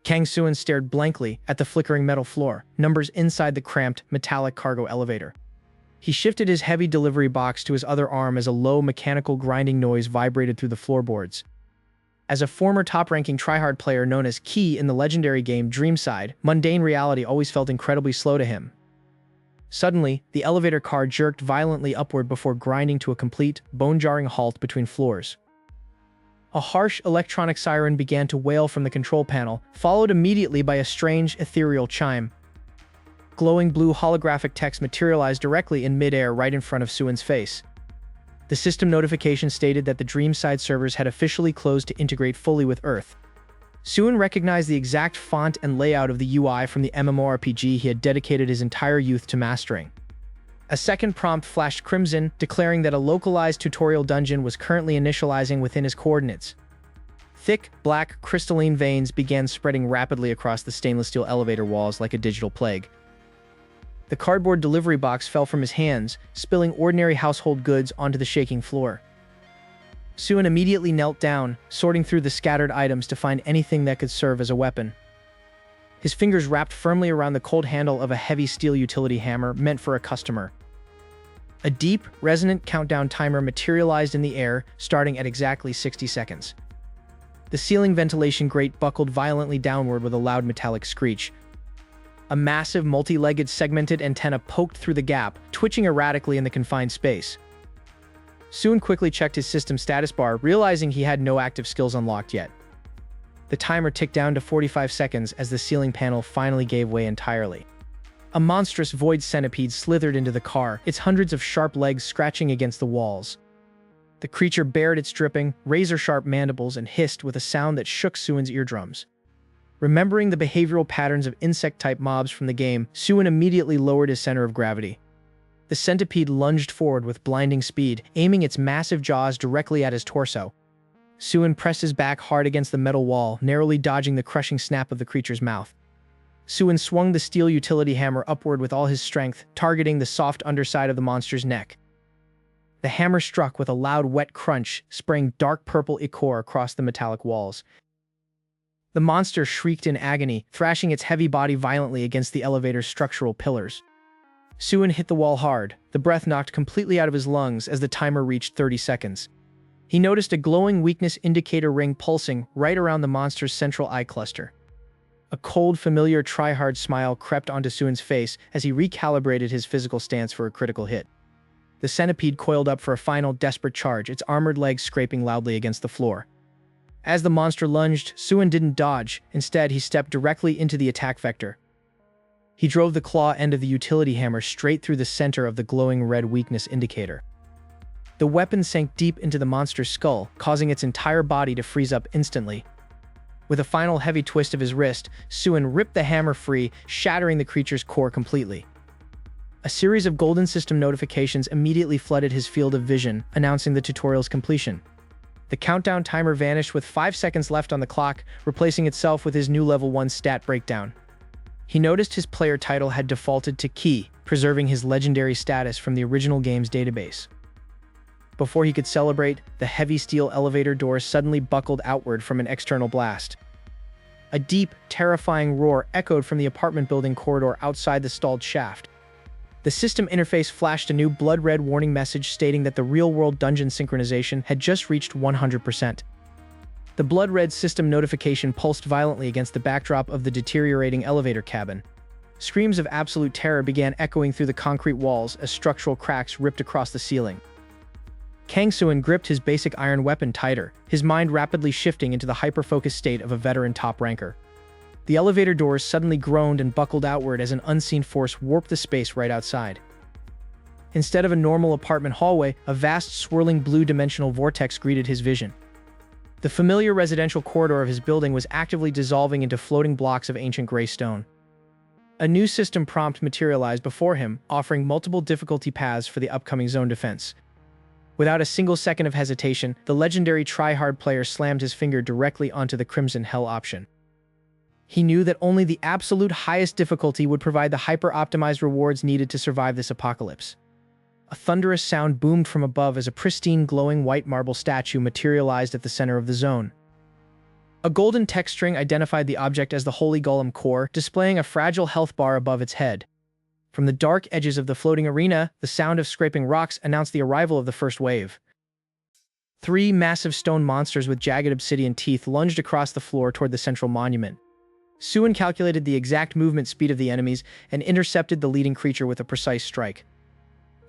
Kang Seuin stared blankly at the flickering metal floor, numbers inside the cramped, metallic cargo elevator. He shifted his heavy delivery box to his other arm as a low, mechanical grinding noise vibrated through the floorboards. As a former top-ranking tryhard player known as Key in the legendary game Dreamside, mundane reality always felt incredibly slow to him. Suddenly, the elevator car jerked violently upward before grinding to a complete, bone-jarring halt between floors. A harsh electronic siren began to wail from the control panel, followed immediately by a strange, ethereal chime. Glowing blue holographic text materialized directly in mid-air right in front of Seuin's face. The system notification stated that the Dreamside servers had officially closed to integrate fully with Earth. Seuin recognized the exact font and layout of the UI from the MMORPG he had dedicated his entire youth to mastering. A second prompt flashed crimson, declaring that a localized tutorial dungeon was currently initializing within his coordinates. Thick, black, crystalline veins began spreading rapidly across the stainless steel elevator walls like a digital plague. The cardboard delivery box fell from his hands, spilling ordinary household goods onto the shaking floor. Seuin immediately knelt down, sorting through the scattered items to find anything that could serve as a weapon. His fingers wrapped firmly around the cold handle of a heavy steel utility hammer meant for a customer. A deep, resonant countdown timer materialized in the air, starting at exactly 60 seconds. The ceiling ventilation grate buckled violently downward with a loud metallic screech. A massive, multi-legged segmented antenna poked through the gap, twitching erratically in the confined space. Seuin quickly checked his system status bar, realizing he had no active skills unlocked yet. The timer ticked down to 45 seconds as the ceiling panel finally gave way entirely. A monstrous void centipede slithered into the car, its hundreds of sharp legs scratching against the walls. The creature bared its dripping, razor-sharp mandibles and hissed with a sound that shook Seuin's eardrums. Remembering the behavioral patterns of insect-type mobs from the game, Seuin immediately lowered his center of gravity. The centipede lunged forward with blinding speed, aiming its massive jaws directly at his torso. Seuin pressed his back hard against the metal wall, narrowly dodging the crushing snap of the creature's mouth. Seuin swung the steel utility hammer upward with all his strength, targeting the soft underside of the monster's neck. The hammer struck with a loud, wet crunch, spraying dark purple ichor across the metallic walls. The monster shrieked in agony, thrashing its heavy body violently against the elevator's structural pillars. Seuin hit the wall hard, the breath knocked completely out of his lungs as the timer reached 30 seconds. He noticed a glowing weakness indicator ring pulsing right around the monster's central eye cluster. A cold, familiar try-hard smile crept onto Seuin's face as he recalibrated his physical stance for a critical hit. The centipede coiled up for a final, desperate charge, its armored legs scraping loudly against the floor. As the monster lunged, Seuin didn't dodge. Instead, he stepped directly into the attack vector. He drove the claw end of the utility hammer straight through the center of the glowing red weakness indicator. The weapon sank deep into the monster's skull, causing its entire body to freeze up instantly. With a final heavy twist of his wrist, Seuin ripped the hammer free, shattering the creature's core completely. A series of golden system notifications immediately flooded his field of vision, announcing the tutorial's completion. The countdown timer vanished with 5 seconds left on the clock, replacing itself with his new level 1 stat breakdown. He noticed his player title had defaulted to Key, preserving his legendary status from the original game's database. Before he could celebrate, the heavy steel elevator doors suddenly buckled outward from an external blast. A deep, terrifying roar echoed from the apartment building corridor outside the stalled shaft. The system interface flashed a new blood-red warning message stating that the real-world dungeon synchronization had just reached 100%. The blood-red system notification pulsed violently against the backdrop of the deteriorating elevator cabin. Screams of absolute terror began echoing through the concrete walls as structural cracks ripped across the ceiling. Kang Seuin gripped his basic iron weapon tighter, his mind rapidly shifting into the hyper-focused state of a veteran top-ranker. The elevator doors suddenly groaned and buckled outward as an unseen force warped the space right outside. Instead of a normal apartment hallway, a vast swirling blue dimensional vortex greeted his vision. The familiar residential corridor of his building was actively dissolving into floating blocks of ancient gray stone. A new system prompt materialized before him, offering multiple difficulty paths for the upcoming zone defense. Without a single second of hesitation, the legendary try-hard player slammed his finger directly onto the Crimson Hell option. He knew that only the absolute highest difficulty would provide the hyper-optimized rewards needed to survive this apocalypse. A thunderous sound boomed from above as a pristine, glowing white marble statue materialized at the center of the zone. A golden text string identified the object as the Holy Golem core, displaying a fragile health bar above its head. From the dark edges of the floating arena, the sound of scraping rocks announced the arrival of the first wave. 3 massive stone monsters with jagged obsidian teeth lunged across the floor toward the central monument. Seuin calculated the exact movement speed of the enemies and intercepted the leading creature with a precise strike.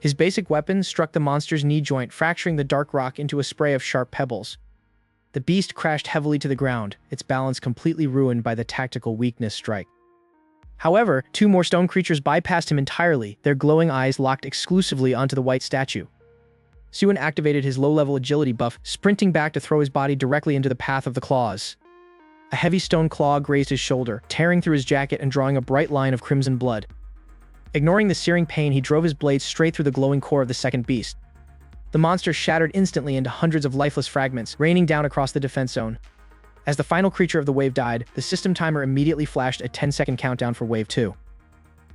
His basic weapon struck the monster's knee joint, fracturing the dark rock into a spray of sharp pebbles. The beast crashed heavily to the ground, its balance completely ruined by the tactical weakness strike. However, 2 more stone creatures bypassed him entirely, their glowing eyes locked exclusively onto the white statue. Seuin activated his low-level agility buff, sprinting back to throw his body directly into the path of the claws. A heavy stone claw grazed his shoulder, tearing through his jacket and drawing a bright line of crimson blood. Ignoring the searing pain, he drove his blade straight through the glowing core of the second beast. The monster shattered instantly into hundreds of lifeless fragments, raining down across the defense zone. As the final creature of the wave died, the system timer immediately flashed a 10-second countdown for Wave 2.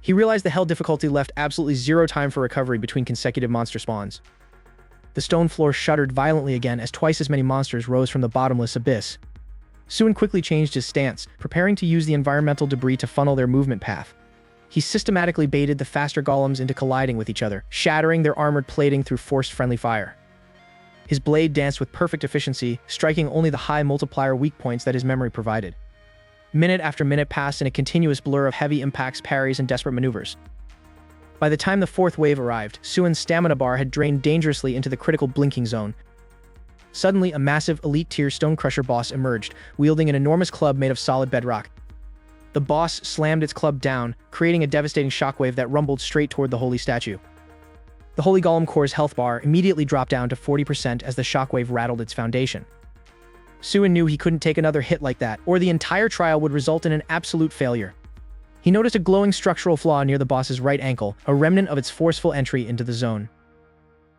He realized the hell difficulty left absolutely zero time for recovery between consecutive monster spawns. The stone floor shuddered violently again as twice as many monsters rose from the bottomless abyss. Seuin quickly changed his stance, preparing to use the environmental debris to funnel their movement path. He systematically baited the faster golems into colliding with each other, shattering their armored plating through forced friendly fire. His blade danced with perfect efficiency, striking only the high multiplier weak points that his memory provided. Minute after minute passed in a continuous blur of heavy impacts, parries, and desperate maneuvers. By the time the 4th wave arrived, Seuin's stamina bar had drained dangerously into the critical blinking zone. Suddenly, a massive elite-tier Stonecrusher boss emerged, wielding an enormous club made of solid bedrock. The boss slammed its club down, creating a devastating shockwave that rumbled straight toward the holy statue. The Holy Golem core's health bar immediately dropped down to 40% as the shockwave rattled its foundation. Seuin knew he couldn't take another hit like that, or the entire trial would result in an absolute failure. He noticed a glowing structural flaw near the boss's right ankle, a remnant of its forceful entry into the zone.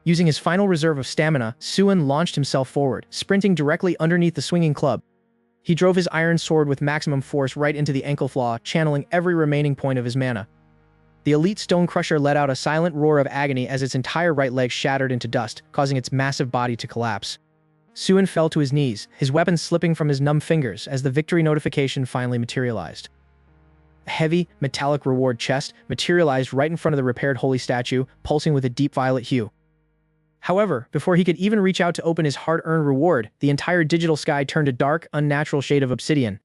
Using his final reserve of stamina, Seuin launched himself forward, sprinting directly underneath the swinging club. He drove his iron sword with maximum force right into the ankle flaw, channeling every remaining point of his mana. The elite Stonecrusher let out a silent roar of agony as its entire right leg shattered into dust, causing its massive body to collapse. Seuin fell to his knees, his weapon slipping from his numb fingers as the victory notification finally materialized. A heavy, metallic reward chest materialized right in front of the repaired holy statue, pulsing with a deep violet hue. However, before he could even reach out to open his hard-earned reward, the entire digital sky turned a dark, unnatural shade of obsidian.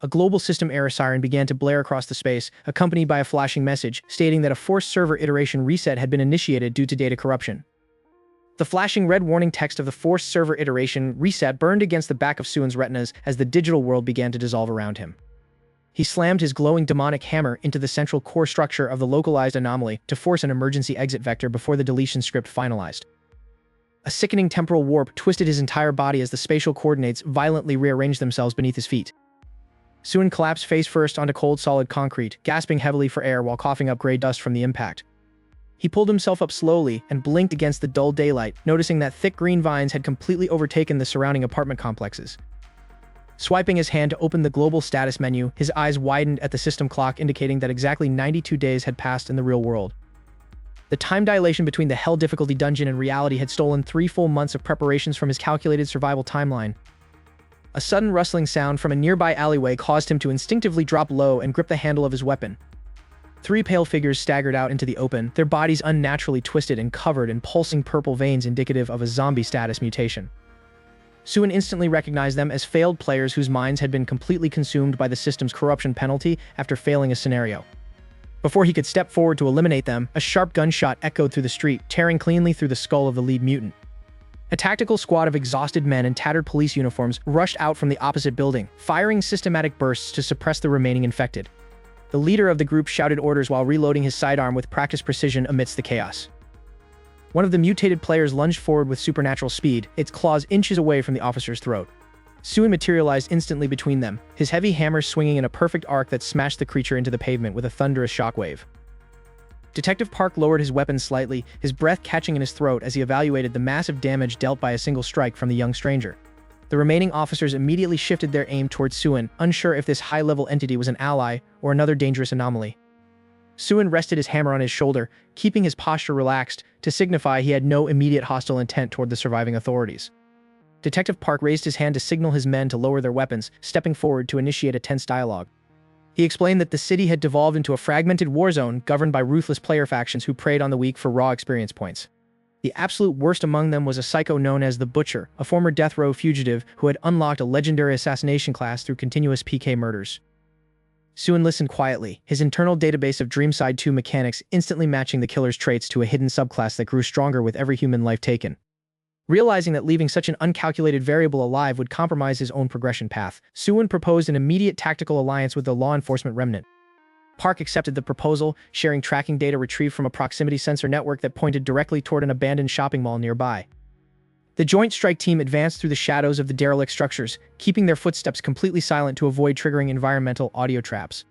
A global system error siren began to blare across the space, accompanied by a flashing message stating that a forced server iteration reset had been initiated due to data corruption. The flashing red warning text of the forced server iteration reset burned against the back of Seuin's retinas as the digital world began to dissolve around him. He slammed his glowing demonic hammer into the central core structure of the localized anomaly to force an emergency exit vector before the deletion script finalized. A sickening temporal warp twisted his entire body as the spatial coordinates violently rearranged themselves beneath his feet. Seuin collapsed face first onto cold solid concrete, gasping heavily for air while coughing up gray dust from the impact. He pulled himself up slowly and blinked against the dull daylight, noticing that thick green vines had completely overtaken the surrounding apartment complexes. Swiping his hand to open the global status menu, his eyes widened at the system clock indicating that exactly 92 days had passed in the real world. The time dilation between the Hell difficulty dungeon and reality had stolen 3 full months of preparations from his calculated survival timeline. A sudden rustling sound from a nearby alleyway caused him to instinctively drop low and grip the handle of his weapon. 3 pale figures staggered out into the open, their bodies unnaturally twisted and covered in pulsing purple veins indicative of a zombie status mutation. Seuin instantly recognized them as failed players whose minds had been completely consumed by the system's corruption penalty after failing a scenario. Before he could step forward to eliminate them, a sharp gunshot echoed through the street, tearing cleanly through the skull of the lead mutant. A tactical squad of exhausted men in tattered police uniforms rushed out from the opposite building, firing systematic bursts to suppress the remaining infected. The leader of the group shouted orders while reloading his sidearm with practiced precision amidst the chaos. One of the mutated players lunged forward with supernatural speed, its claws inches away from the officer's throat. Seuin materialized instantly between them, his heavy hammer swinging in a perfect arc that smashed the creature into the pavement with a thunderous shockwave. Detective Park lowered his weapon slightly, his breath catching in his throat as he evaluated the massive damage dealt by a single strike from the young stranger. The remaining officers immediately shifted their aim towards Seuin, unsure if this high-level entity was an ally or another dangerous anomaly. Seuin rested his hammer on his shoulder, keeping his posture relaxed to signify he had no immediate hostile intent toward the surviving authorities. Detective Park raised his hand to signal his men to lower their weapons, stepping forward to initiate a tense dialogue. He explained that the city had devolved into a fragmented war zone governed by ruthless player factions who preyed on the weak for raw experience points. The absolute worst among them was a psycho known as the Butcher, a former death row fugitive who had unlocked a legendary assassination class through continuous PK murders. Seuin listened quietly, his internal database of Dreamside 2 mechanics instantly matching the killer's traits to a hidden subclass that grew stronger with every human life taken. Realizing that leaving such an uncalculated variable alive would compromise his own progression path, Seuin proposed an immediate tactical alliance with the law enforcement remnant. Park accepted the proposal, sharing tracking data retrieved from a proximity sensor network that pointed directly toward an abandoned shopping mall nearby. The Joint Strike Team advanced through the shadows of the derelict structures, keeping their footsteps completely silent to avoid triggering environmental audio traps.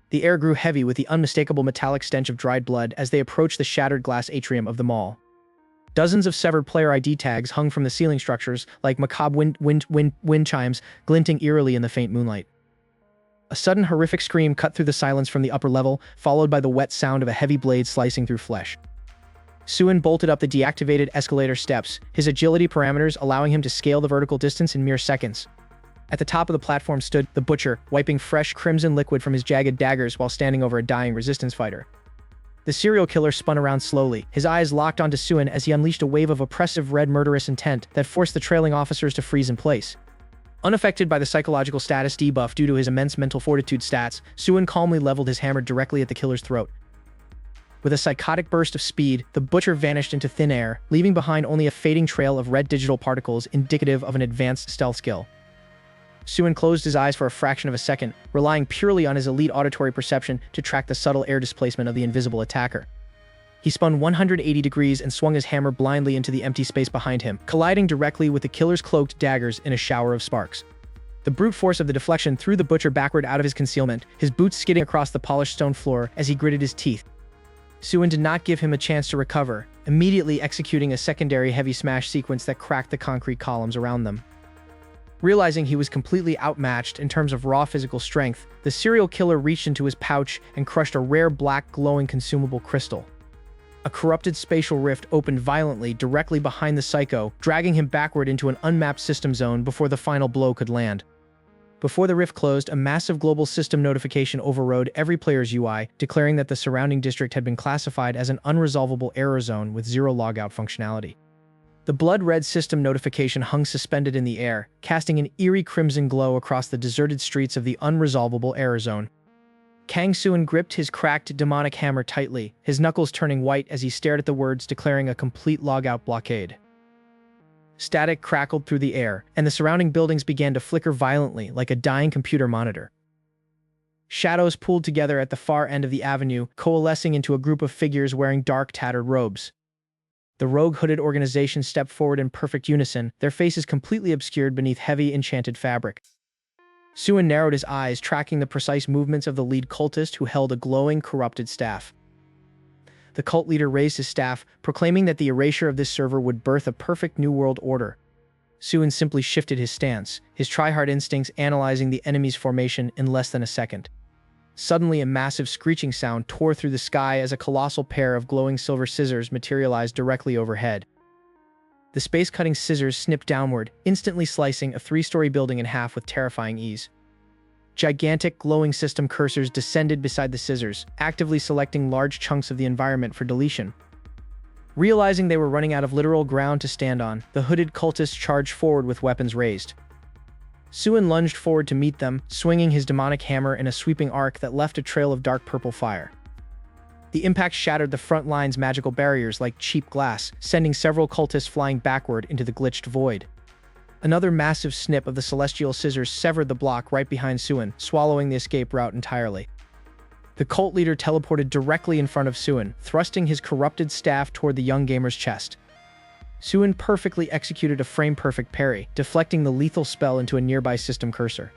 The air grew heavy with the unmistakable metallic stench of dried blood as they approached the shattered glass atrium of the mall. Dozens of severed player ID tags hung from the ceiling structures, like macabre wind chimes, glinting eerily in the faint moonlight. A sudden horrific scream cut through the silence from the upper level, followed by the wet sound of a heavy blade slicing through flesh. Seuin bolted up the deactivated escalator steps, his agility parameters allowing him to scale the vertical distance in mere seconds. At the top of the platform stood the Butcher, wiping fresh crimson liquid from his jagged daggers while standing over a dying resistance fighter. The serial killer spun around slowly, his eyes locked onto Seuin as he unleashed a wave of oppressive red murderous intent that forced the trailing officers to freeze in place. Unaffected by the psychological status debuff due to his immense mental fortitude stats, Seuin calmly leveled his hammer directly at the killer's throat. With a psychotic burst of speed, the Butcher vanished into thin air, leaving behind only a fading trail of red digital particles indicative of an advanced stealth skill. Seuin closed his eyes for a fraction of a second, relying purely on his elite auditory perception to track the subtle air displacement of the invisible attacker. He spun 180 degrees and swung his hammer blindly into the empty space behind him, colliding directly with the killer's cloaked daggers in a shower of sparks. The brute force of the deflection threw the Butcher backward out of his concealment, his boots skidding across the polished stone floor as he gritted his teeth. Seuin did not give him a chance to recover, immediately executing a secondary heavy smash sequence that cracked the concrete columns around them. Realizing he was completely outmatched in terms of raw physical strength, the serial killer reached into his pouch and crushed a rare black glowing consumable crystal. A corrupted spatial rift opened violently directly behind the psycho, dragging him backward into an unmapped system zone before the final blow could land. Before the rift closed, a massive global system notification overrode every player's UI, declaring that the surrounding district had been classified as an unresolvable error zone with zero logout functionality. The blood-red system notification hung suspended in the air, casting an eerie crimson glow across the deserted streets of the unresolvable error zone. Kang Seuin gripped his cracked demonic hammer tightly, his knuckles turning white as he stared at the words declaring a complete logout blockade. Static crackled through the air, and the surrounding buildings began to flicker violently like a dying computer monitor. Shadows pooled together at the far end of the avenue, coalescing into a group of figures wearing dark, tattered robes. The rogue hooded organization stepped forward in perfect unison, their faces completely obscured beneath heavy, enchanted fabric. Seuin narrowed his eyes, tracking the precise movements of the lead cultist who held a glowing, corrupted staff. The cult leader raised his staff, proclaiming that the erasure of this server would birth a perfect new world order. Seuin simply shifted his stance, his try-hard instincts analyzing the enemy's formation in less than a second. Suddenly, a massive screeching sound tore through the sky as a colossal pair of glowing silver scissors materialized directly overhead. The space-cutting scissors snipped downward, instantly slicing a three-story building in half with terrifying ease. Gigantic, glowing system cursors descended beside the scissors, actively selecting large chunks of the environment for deletion. Realizing they were running out of literal ground to stand on, the hooded cultists charged forward with weapons raised. Seuin lunged forward to meet them, swinging his demonic hammer in a sweeping arc that left a trail of dark purple fire. The impact shattered the front line's magical barriers like cheap glass, sending several cultists flying backward into the glitched void. Another massive snip of the celestial scissors severed the block right behind Seuin, swallowing the escape route entirely. The cult leader teleported directly in front of Seuin, thrusting his corrupted staff toward the young gamer's chest. Seuin perfectly executed a frame-perfect parry, deflecting the lethal spell into a nearby system cursor.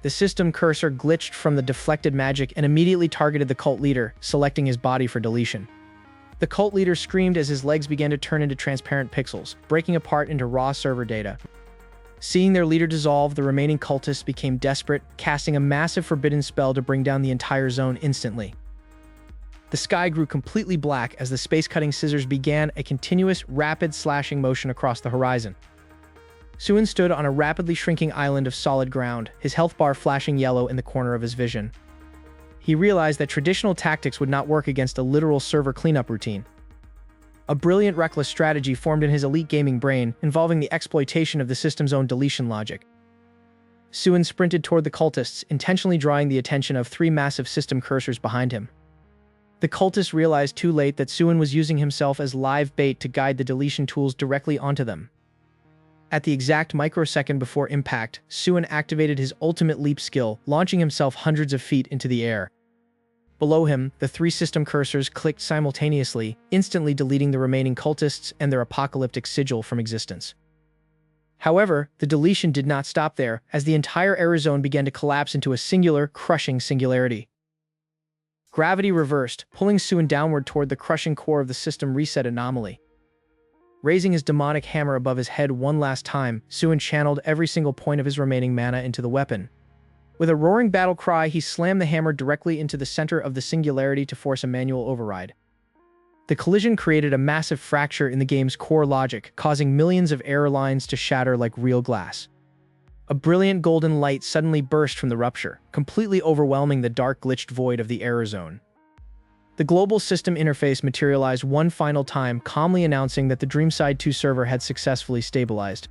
The system cursor glitched from the deflected magic and immediately targeted the cult leader, selecting his body for deletion. The cult leader screamed as his legs began to turn into transparent pixels, breaking apart into raw server data. Seeing their leader dissolve, the remaining cultists became desperate, casting a massive forbidden spell to bring down the entire zone instantly. The sky grew completely black as the space-cutting scissors began a continuous, rapid slashing motion across the horizon. Seuin stood on a rapidly shrinking island of solid ground, his health bar flashing yellow in the corner of his vision. He realized that traditional tactics would not work against a literal server cleanup routine. A brilliant reckless strategy formed in his elite gaming brain, involving the exploitation of the system's own deletion logic. Seuin sprinted toward the cultists, intentionally drawing the attention of 3 massive system cursors behind him. The cultists realized too late that Seuin was using himself as live bait to guide the deletion tools directly onto them. At the exact microsecond before impact, Seuin activated his ultimate leap skill, launching himself hundreds of feet into the air. Below him, the 3 system cursors clicked simultaneously, instantly deleting the remaining cultists and their apocalyptic sigil from existence. However, the deletion did not stop there, as the entire error zone began to collapse into a singular, crushing singularity. Gravity reversed, pulling Seuin downward toward the crushing core of the system reset anomaly. Raising his demonic hammer above his head one last time, Seuin channeled every single point of his remaining mana into the weapon. With a roaring battle cry, he slammed the hammer directly into the center of the singularity to force a manual override. The collision created a massive fracture in the game's core logic, causing millions of error lines to shatter like real glass. A brilliant golden light suddenly burst from the rupture, completely overwhelming the dark glitched void of the error zone. The global system interface materialized one final time, calmly announcing that the Dreamside 2 server had successfully stabilized.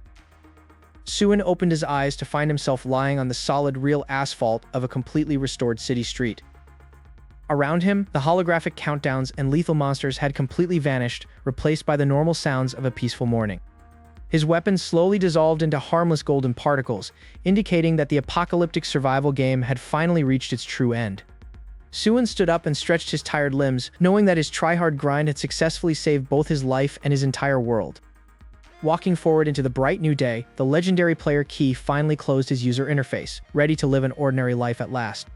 Seuin opened his eyes to find himself lying on the solid, real asphalt of a completely restored city street. Around him, the holographic countdowns and lethal monsters had completely vanished, replaced by the normal sounds of a peaceful morning. His weapon slowly dissolved into harmless golden particles, indicating that the apocalyptic survival game had finally reached its true end. Seuin stood up and stretched his tired limbs, knowing that his try-hard grind had successfully saved both his life and his entire world. Walking forward into the bright new day, the legendary player Key finally closed his user interface, ready to live an ordinary life at last.